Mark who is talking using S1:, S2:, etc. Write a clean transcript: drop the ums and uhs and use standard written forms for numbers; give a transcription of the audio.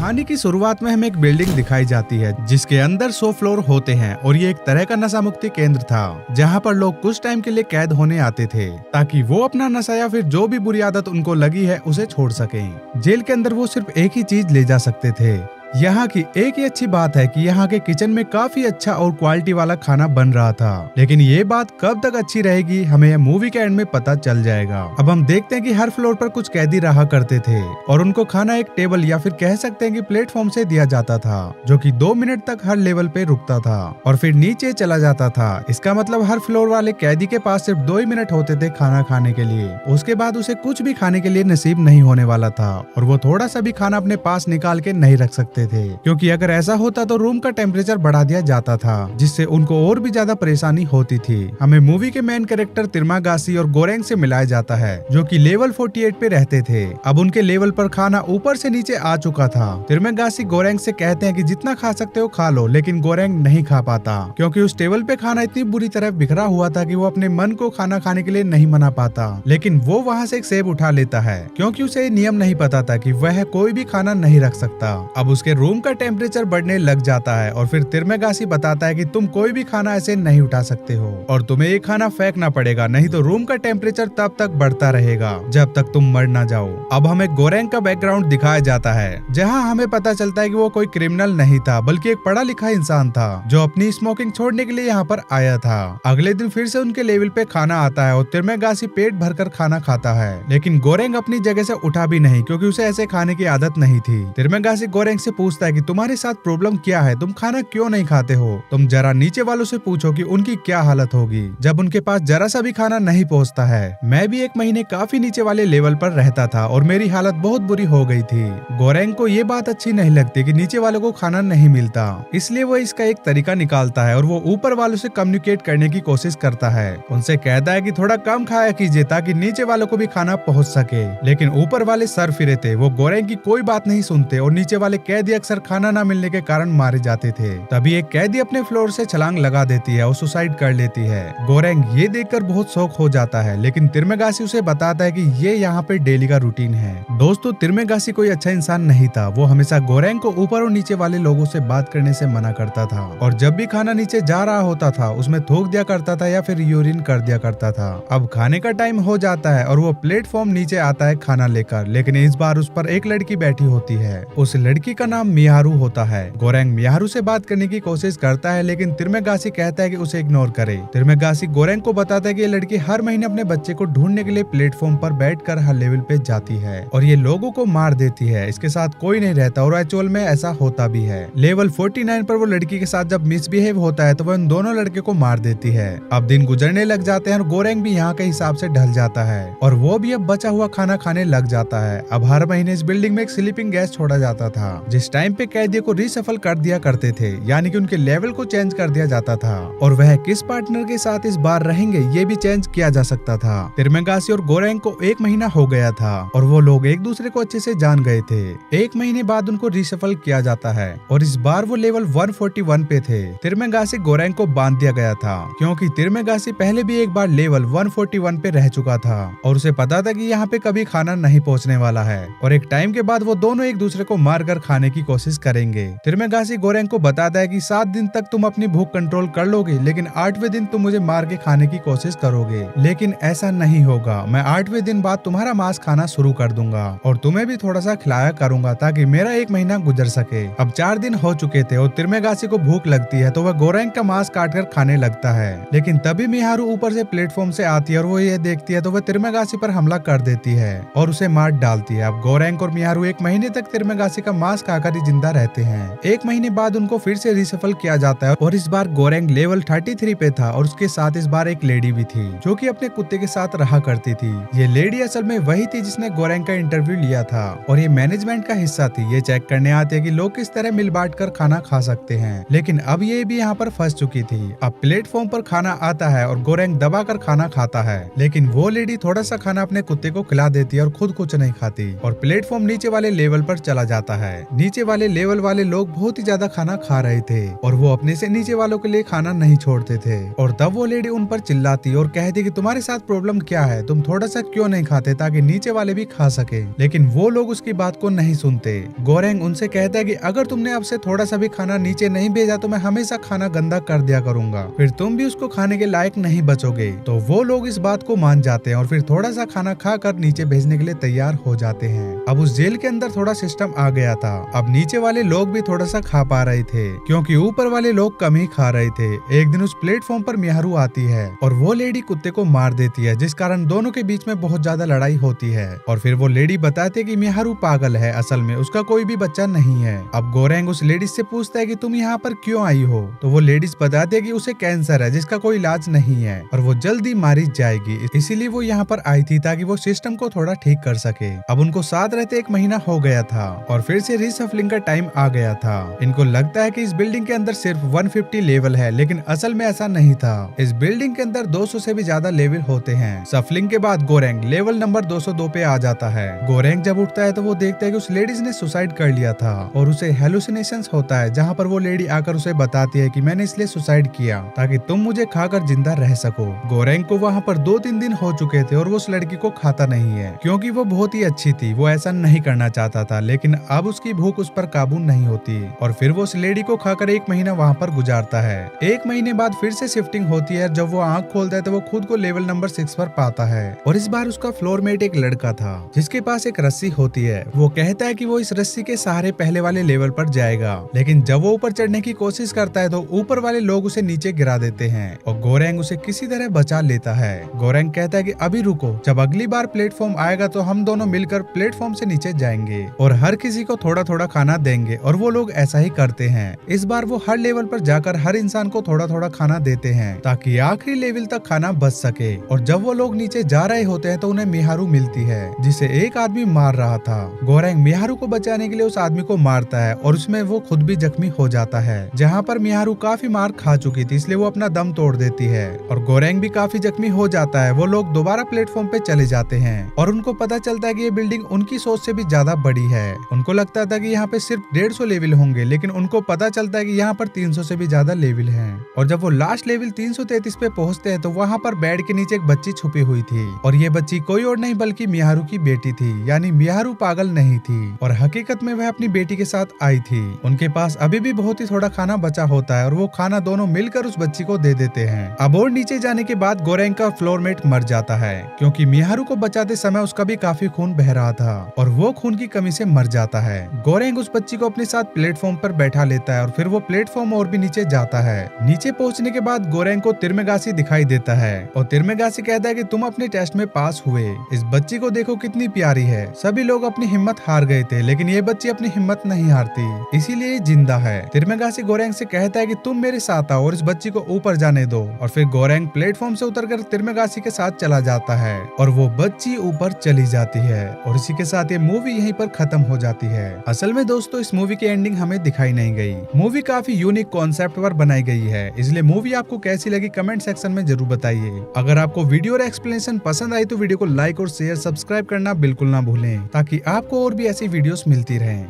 S1: कहानी की शुरुआत में हमें एक बिल्डिंग दिखाई जाती है जिसके अंदर 100 फ्लोर होते हैं और ये एक तरह का नशा मुक्ति केंद्र था जहाँ पर लोग कुछ टाइम के लिए कैद होने आते थे ताकि वो अपना नशा या फिर जो भी बुरी आदत उनको लगी है उसे छोड़ सकें। जेल के अंदर वो सिर्फ एक ही चीज ले जा सकते थे। यहाँ की एक ही अच्छी बात है कि यहाँ के किचन में काफी अच्छा और क्वालिटी वाला खाना बन रहा था, लेकिन ये बात कब तक अच्छी रहेगी हमें यह मूवी के एंड में पता चल जाएगा। अब हम देखते हैं कि हर फ्लोर पर कुछ कैदी रहा करते थे और उनको खाना एक टेबल या फिर कह सकते हैं कि प्लेटफॉर्म से दिया जाता था जो कि 2 मिनट तक हर लेवल पे रुकता था और फिर नीचे चला जाता था। इसका मतलब हर फ्लोर वाले कैदी के पास सिर्फ 2 ही मिनट होते थे खाना खाने के लिए। उसके बाद उसे कुछ भी खाने के लिए नसीब नहीं होने वाला था और वो थोड़ा सा भी खाना अपने पास निकाल के नहीं रख सकते थे, क्योंकि अगर ऐसा होता तो रूम का टेम्परेचर बढ़ा दिया जाता था जिससे उनको और भी ज्यादा परेशानी होती थी। हमें मूवी के मेन कैरेक्टर तिर्मागासी और गोरेंग से मिलाया जाता है जो कि लेवल 48 पे रहते थे। अब उनके लेवल पर खाना ऊपर से नीचे आ चुका था। तिर्मागासी गोरेंग से कहते हैं कि जितना खा सकते हो खा लो, लेकिन गोरेंग नहीं खा पाता क्योंकि उस टेबल पे खाना इतनी बुरी तरह बिखरा हुआ था कि वो अपने मन को खाना खाने के लिए नहीं मना पाता। लेकिन वो वहाँ से एक सेब उठा लेता है क्योंकि उसे नियम नहीं पता था कि वह कोई भी खाना नहीं रख सकता। अब उसके रूम का टेम्परेचर बढ़ने लग जाता है और फिर तिर्मागासी बताता है कि तुम कोई भी खाना ऐसे नहीं उठा सकते हो और तुम्हें ये खाना फेंकना पड़ेगा, नहीं तो रूम का टेम्परेचर तब तक बढ़ता रहेगा जब तक तुम मर ना जाओ। अब हमें गोरेंग का बैकग्राउंड दिखाया जाता है जहां हमें पता चलता है कि वो कोई क्रिमिनल नहीं था बल्कि एक पढ़ा लिखा इंसान था जो अपनी स्मोकिंग छोड़ने के लिए यहाँ पर आया था। अगले दिन फिर से उनके लेवल पे खाना आता है और तिर्मागासी पेट भरकर खाना खाता है, लेकिन गोरेंग अपनी जगह से उठा भी नहीं क्योंकि उसे ऐसे खाने की आदत नहीं थी। तिर्मागासी गोरेंग से पूछता है कि तुम्हारे साथ प्रॉब्लम क्या है, तुम खाना क्यों नहीं खाते हो? तुम जरा नीचे वालों से पूछो कि उनकी क्या हालत होगी जब उनके पास जरा सा भी खाना नहीं पहुंचता है। मैं भी 1 महीने काफी नीचे वाले लेवल पर रहता था और मेरी हालत बहुत बुरी हो गई थी। गोरेंग को ये बात अच्छी नहीं लगती कि नीचे वालों को खाना नहीं मिलता, इसलिए वो इसका एक तरीका निकालता है और वो ऊपर वालों से कम्युनिकेट करने की कोशिश करता है। उनसे कहता है कि थोड़ा कम खाया कीजिए ताकि नीचे वालों को भी खाना पहुँच सके, लेकिन ऊपर वाले सर फिरे थे। वो गोरेंग की कोई बात नहीं सुनते और नीचे वाले कैदी अक्सर खाना न मिलने के कारण मारे जाते थे। तभी एक कैदी अपने फ्लोर से छलांग लगा देती है और सुसाइड कर लेती है। गोरेंग ये देखकर बहुत शौक हो जाता है, लेकिन तिर्मागासी उसे बताता है कि ये यहाँ पे डेली का रूटीन है। दोस्तों, तिर्मागासी कोई अच्छा इंसान नहीं था। वो हमेशा गोरेंग को ऊपर और नीचे वाले लोगों से बात करने से मना करता था और जब भी खाना नीचे जा रहा होता था उसमें थूक दिया करता था या फिर यूरिन कर दिया करता था। अब खाने का टाइम हो जाता है और वो प्लेटफॉर्म नीचे आता है खाना लेकर, लेकिन इस बार उस पर एक लड़की बैठी होती है। उस लड़की का नाम मिहारू होता है। गोरेंग मिहारू से बात करने की कोशिश करता है, लेकिन तिर्मागासी कहता है कि उसे इग्नोर करे। तिर्मागासी गोरेंग को बताता है कि ये लड़की हर महीने अपने बच्चे को ढूंढने के लिए प्लेटफॉर्म पर बैठकर हर लेवल पे जाती है और ये लोगों को मार देती है। इसके साथ कोई नहीं रहता और एक्चुअल में ऐसा होता भी है। लेवल 49 पर वो लड़की के साथ जब मिसबिहेव होता है तो वह उन दोनों लड़के को मार देती है। अब दिन गुजरने लग जाते हैं और गोरेंग भी यहाँ के हिसाब से ढल जाता है और वो भी अब बचा हुआ खाना खाने लग जाता है। अब हर महीने इस बिल्डिंग में एक स्लीपिंग गैस छोड़ा जाता था जिस टाइम पे कैदियों को रिसफल कर दिया करते थे, यानी कि उनके लेवल को चेंज कर दिया जाता था और वह किस पार्टनर के साथ इस बार रहेंगे ये भी चेंज किया जा सकता था। तिर्मागासी और गोरेंग को 1 महीना हो गया था और वो लोग एक दूसरे को अच्छे से जान गए थे। 1 महीने बाद उनको रिसफल किया जाता है और इस बार वो लेवल 141 पे थे। तिर्मागासी गोरेंग को बांध दिया गया था क्योंकि तिर्मागासी पहले भी एक बार लेवल 141 पे रह चुका था और उसे पता था कि यहाँ पे कभी खाना नहीं पहुँचने वाला है और एक टाइम के बाद वो दोनों एक दूसरे को मार कर खाने की कोशिश करेंगे। तिर्मागासी गोरेंग को बताता है कि 7 दिन तक तुम अपनी भूख कंट्रोल कर लोगे, लेकिन 8वें दिन तुम मुझे मार के खाने की कोशिश करोगे, लेकिन ऐसा नहीं होगा। मैं 8वें दिन बाद तुम्हारा मांस खाना शुरू कर दूंगा और तुम्हें भी थोड़ा सा खिलाया करूंगा ताकि मेरा 1 महीना गुजर सके। अब 4 दिन हो चुके थे और तिर्मागासी को भूख लगती है तो वह गोरेंग का मांस काटकर खाने लगता है, लेकिन तभी मिहारू ऊपर से प्लेटफॉर्म से आती है और वो ये देखती है तो वह तिर्मागासी पर हमला कर देती है और उसे मार डालती है। अब गोरेंग और मिहारू 1 महीने तक तिर्मागासी का मांस खाकर ही जिंदा रहते हैं। 1 महीने बाद उनको फिर से रिसफल किया जाता है और इस बार गोरेंग लेवल 33 पे था और उसके साथ इस बार एक लेडी भी थी जो कि अपने कुत्ते के साथ रहा करती थी। ये लेडी असल में वही थी जिसने गोरेंग का इंटरव्यू लिया था और ये मैनेजमेंट का हिस्सा थी। ये चेक करने आती है कि लोग किस तरह मिल बांट कर खाना खा सकते हैं, लेकिन अब ये भी यहाँ पर फंस चुकी थी। अब प्लेटफॉर्म पर खाना आता है और गोरेंग दबा कर खाना खाता है, लेकिन वो लेडी थोड़ा सा खाना अपने कुत्ते को खिला देती है और खुद कुछ नहीं खाती और प्लेटफॉर्म नीचे वाले लेवल पर चला जाता है। नीचे नीचे वाले लेवल वाले लोग बहुत ही ज्यादा खाना खा रहे थे और वो अपने से नीचे वालों के लिए खाना नहीं छोड़ते थे। और तब वो लेडी उन पर चिल्लाती और कहती कि तुम्हारे साथ प्रॉब्लम क्या है, तुम थोड़ा सा क्यों नहीं खाते ताकि नीचे वाले भी खा सके। लेकिन वो लोग उसकी बात को नहीं सुनते। गोरेंग उनसे कहता है कि अगर तुमने अब से थोड़ा सा भी खाना नीचे नहीं भेजा तो मैं हमेशा खाना गंदा कर दिया करूंगा, फिर तुम भी उसको खाने के लायक नहीं बचोगे। तो वो लोग इस बात को मान जाते हैं और फिर थोड़ा सा खाना खा कर नीचे भेजने के लिए तैयार हो जाते हैं। अब उस जेल के अंदर थोड़ा सिस्टम आ गया था। अब नीचे वाले लोग भी थोड़ा सा खा पा रहे थे क्योंकि ऊपर वाले लोग कम ही खा रहे थे। एक दिन उस प्लेटफॉर्म पर मिहारू आती है और वो लेडी कुत्ते को मार देती है, जिस कारण दोनों के बीच में बहुत ज्यादा लड़ाई होती है। और फिर वो लेडी बताती है कि मिहारू पागल है, असल में उसका कोई भी बच्चा नहीं है। अब गोरेंग उस लेडीज से पूछता है कि तुम यहाँ पर क्यों आई हो, तो वो लेडीज बताती है कि उसे कैंसर है जिसका कोई इलाज नहीं है और वो जल्दी मारी जाएगी, इसीलिए वो यहाँ पर आई थी ताकि वो सिस्टम को थोड़ा ठीक कर सके। अब उनको साथ रहते 1 महीना हो गया था और फिर से रीशफलिंग का टाइम आ गया था। इनको लगता है कि इस बिल्डिंग के अंदर सिर्फ 150 लेवल है, लेकिन असल में ऐसा नहीं था। इस बिल्डिंग के अंदर 200 से भी ज्यादा लेवल होते हैं। सफलिंग के बाद गोरेंग लेवल नंबर 202 पे आ जाता है। गोरेंग जब उठता है तो वो देखता है कि उस लेडीज ने सुसाइड कर लिया था और उसे हेलुसिनेशंस होता है, जहाँ पर वो लेडी आकर उसे बताती है कि मैंने इसलिए सुसाइड किया ताकि तुम मुझे खाकर जिंदा रह सको। गोरेंग को वहाँ पर 2-3 दिन हो चुके थे और वो उस लड़की को खाता नहीं है क्योंकि वो बहुत ही अच्छी थी। वो ऐसा नहीं करना चाहता था, लेकिन अब उसकी भूख उस पर काबू नहीं होती और फिर वो उस लेडी को खाकर 1 महीना वहाँ पर गुजारता है। 1 महीने बाद फिर से शिफ्टिंग होती है। जब वो आँख खोलता है तो वो खुद को लेवल नंबर 6 पर पाता है और इस बार उसका फ्लोरमेट एक लड़का था जिसके पास एक रस्सी होती है। वो कहता है कि वो इस रस्सी के सहारे पहले वाले लेवल पर जाएगा, लेकिन जब वो ऊपर चढ़ने की कोशिश करता है तो ऊपर वाले लोग उसे नीचे गिरा देते हैं और गोरेंग उसे किसी तरह बचा लेता है। गोरेंग कहता है कि अभी रुको, जब अगली बार प्लेटफॉर्म आएगा तो हम दोनों मिलकर प्लेटफॉर्म से नीचे जाएंगे और हर किसी को थोड़ा थोड़ा खाना देंगे। और वो लोग ऐसा ही करते हैं। इस बार वो हर लेवल पर जाकर हर इंसान को थोड़ा थोड़ा खाना देते हैं ताकि आखिरी लेवल तक खाना बच सके। और जब वो लोग नीचे जा रहे होते हैं तो उन्हें मिहारू मिलती है जिसे एक आदमी मार रहा था। गोरेंग मिहारू को बचाने के लिए उस आदमी को मारता है और उसमें वो खुद भी जख्मी हो जाता है। जहाँ पर मिहारू काफी मार खा चुकी थी इसलिए वो अपना दम तोड़ देती है और गोरेंग भी काफी जख्मी हो जाता है। वो लोग दोबारा प्लेटफॉर्म पे चले जाते हैं और उनको पता चलता है कि ये बिल्डिंग उनकी सोच से भी ज्यादा बड़ी है। उनको लगता था कि यहाँ पे सिर्फ 150 लेवल होंगे, लेकिन उनको पता चलता है कि यहाँ पर 300 से भी ज्यादा लेवल हैं। और जब वो लास्ट लेवल 333 पे पहुँचते हैं तो वहाँ पर बेड के नीचे एक बच्ची छुपी हुई थी और ये बच्ची कोई और नहीं बल्कि मिहारू की बेटी थी। यानी मिहारू पागल नहीं थी और हकीकत में वह अपनी बेटी के साथ आई थी। उनके पास अभी भी बहुत ही थोड़ा खाना बचा होता है और वो खाना दोनों मिलकर उस बच्ची को दे देते हैं। अब और नीचे जाने के बाद गोरेंग का फ्लोरमेट मर जाता है क्योंकि मिहारू को बचाते समय उसका भी काफी खून बह रहा था और वो खून की कमी से मर जाता है। गोरेंग उस बच्ची को अपने साथ प्लेटफॉर्म पर बैठा लेता है और फिर वो प्लेटफॉर्म और भी नीचे जाता है। नीचे पहुंचने के बाद गोरेंग को तिरमेगासी दिखाई देता है और तिरमेगासी कहता है कि तुम अपने टेस्ट में पास हुए। इस बच्ची को देखो कितनी प्यारी है। सभी लोग अपनी हिम्मत हार गए थे, लेकिन ये बच्ची अपनी हिम्मत नहीं हारती, इसीलिए ये जिंदा है। तिरमेगासी गोरेंग से कहता है कि तुम मेरे साथ आओ और इस बच्ची को ऊपर जाने दो। और फिर गोरेंग प्लेटफॉर्म से उतरकर तिरमेगासी के साथ चला जाता है और वो बच्ची ऊपर चली जाती है और इसी के साथ ये मूवी यहीं पर खत्म हो जाती है। असल में दोस्तों इस मूवी की एंडिंग हमें दिखाई नहीं गई। मूवी काफी यूनिक कॉन्सेप्ट पर बनाई गई है, इसलिए मूवी आपको कैसी लगी कमेंट सेक्शन में जरूर बताइए। अगर आपको वीडियो और एक्सप्लेनेशन पसंद आई तो वीडियो को लाइक और शेयर सब्सक्राइब करना बिल्कुल ना भूलें ताकि आपको और भी ऐसी वीडियोस मिलती रहें।